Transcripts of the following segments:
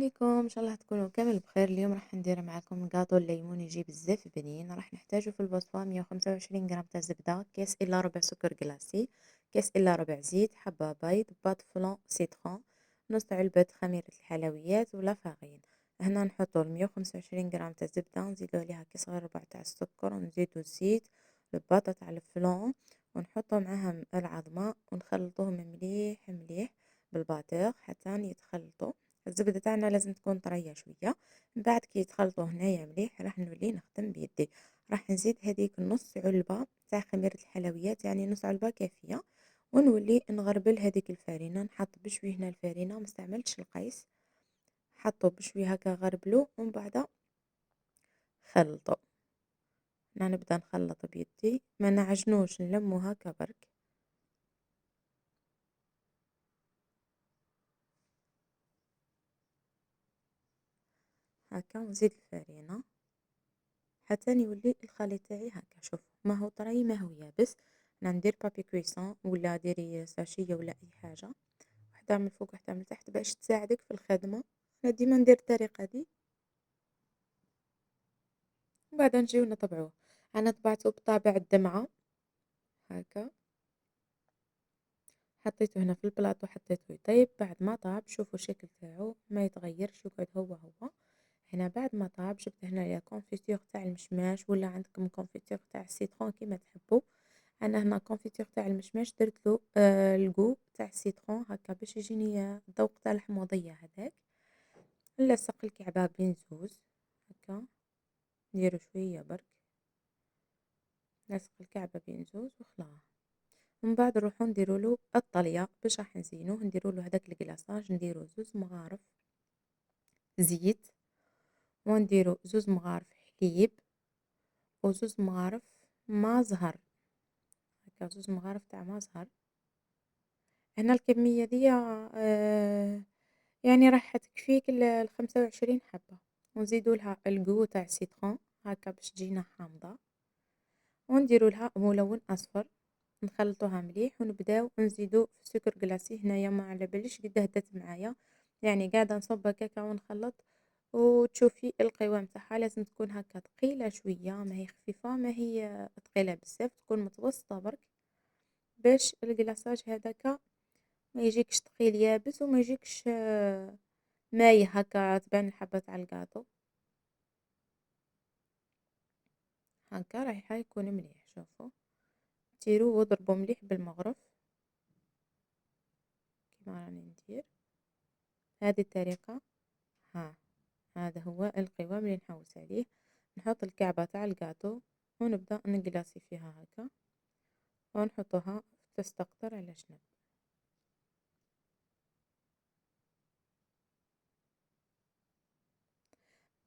عليكم، ان شاء الله تكونوا كامل بخير. اليوم راح ندير معكم قاطو الليمون يجي بزاف بنين. راح نحتاجو في الوصفه 125 غرام تاع زبده، كاس الا ربع سكر كلاصي، كاس الا ربع زيت، حبه بيض، بات فلان سيترون، نص علبه خميره الحلويات ولا فارين. هنا نحطو 125 غرام تاع زبده، نزيدو عليها كيس صغير ربع تاع السكر، ونزيدو الزيت، الباطا تاع الفلان، ونحطو معاها العظمه ونخلطوهم مليح مليح بالباتور حتى يتخلطوا. الزبدة تاعنا لازم تكون طرية شوية. من بعد كي يتخلطوا هنايا مليح راح نولي نخدم بيدي. راح نزيد هذيك نص علبة تاع خميرة الحلويات، يعني نص علبة كافية، ونولي نغربل هذيك الفارينة. نحط بشوي هنا الفارينة، مستعملتش القيس، حطوا بشوي هكا غربلو ومن بعد خلطوا. نبدا نخلط بيدي، ما نعجنوش، نلمو هكا برك. هكا ونزيد الفارينة حتى يولي الخليط تاعي هكا. شوف، ما هو طري ما هو يابس. انا ندير بابي كويسون ولا ديري ساشيه ولا اي حاجه، وحده من الفوق وحده من التحت باش تساعدك في الخدمه. انا ديما ندير الطريقه دي، وبعد نجيو نطبعوه. انا طبعته بطابع الدمعه هكا، حطيته هنا في البلاط وحطيته يطيب. بعد ما طاب شوفوا الشكل تاعو ما يتغيرش، يقعد هو. هنا بعد ما طاب جبت هنا يا كونفيتور تاع المشماش، ولا عندكم كونفيتور تاع السيترون كيما تحبوا. انا هنا كونفيتور تاع المشماش درت له الكو تاع السيترون هكا باش يجيني الذوق تاع الحموضيه هذاك. نلصق الكعبه بين زوز هكا، نديرو شويه برك، نلصق الكعبه بين زوز وخلاص. ومن بعد نروحو نديرو له الطليه باش راح نزينوه. نديرو له هذاك الكلاصاج، نديرو زوز مغارف زيت، ونديرو زوز مغارف حليب، وزوز مغارف ما زهر هكا، زوز مغارف تاع ما زهر. هنا الكمية دي يعني راح تكفيك ال25 حبة. ونزيدو لها القو تاع السيترون هكا باش تجينا حامضة، ونديرو لها ملون أصفر، نخلطوها مليح، ونبداو نزيدو في السكر كلاصي. هنايا ما على باليش قد هدات معايا، يعني قاعدة نصب هكاكا ونخلط. وتشوفي القوام تاعها لازم تكون هكا ثقيلة شوية، ما هي خفيفة ما هي ثقيلة بزاف، تكون متوسطة برك باش الكلاصاج هذاكا ما يجيكش ثقيل يابس، وما يجيكش مايه هكا تبان الحبة تاع الكاطو. هكا رايحة يكون مليح. شوفوا، ديروا واضربوا مليح بالمغرف كيما راني ندير. هذه الطريقة. ها، هذا هو القوام اللي نحوس عليه. نحط الكعبة تاع الكاطو ونبدا نقلاصي فيها هكا، ونحطوها تستقطر على جنب.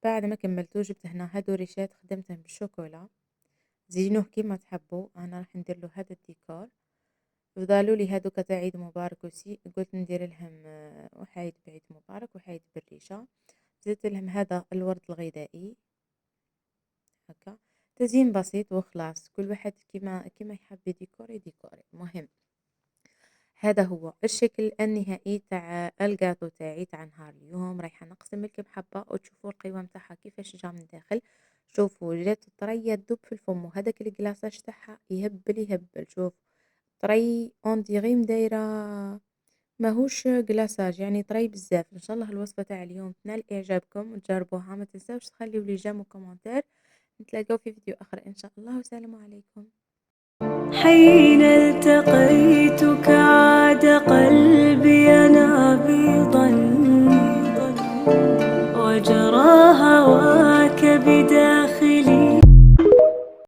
بعد ما كملتو جبت هنا هادو ريشات خدمتهم بالشوكولا، زينوه كيما تحبوا. انا راح ندير له هذا الديكور. فضلوا لي هادوك تاع عيد مبارك وسي، قلت ندير لهم وحايد بعيد مبارك وحايد بالريشه. زدت لهم هذا الورد الغذائي هكا، تزيين بسيط وخلاص. كل واحد كيما يحب يديكوري ديكوري. مهم، هذا هو الشكل النهائي تاع الجاتو تاعي تاع نهار اليوم. رايحه نقسم لكم حبه وتشوفوا القوام تاعها كيفاش جا من داخل. شوفوا جات طريه تذوب في الفم، وهذاك الكلاصاج تاعها يهبل. شوف طري اون ديغي مدايره، ماهوش كلاصاج، يعني طري بزاف. ان شاء الله الوصفه تاع اليوم تنال اعجابكم وتجربوها. ما تنساوش تخليوا لي جيم وكومنتير. نتلاقاو في فيديو اخر ان شاء الله، والسلام عليكم. حين التقيتك عاد قلبي نابضا، وجرى هواك بداية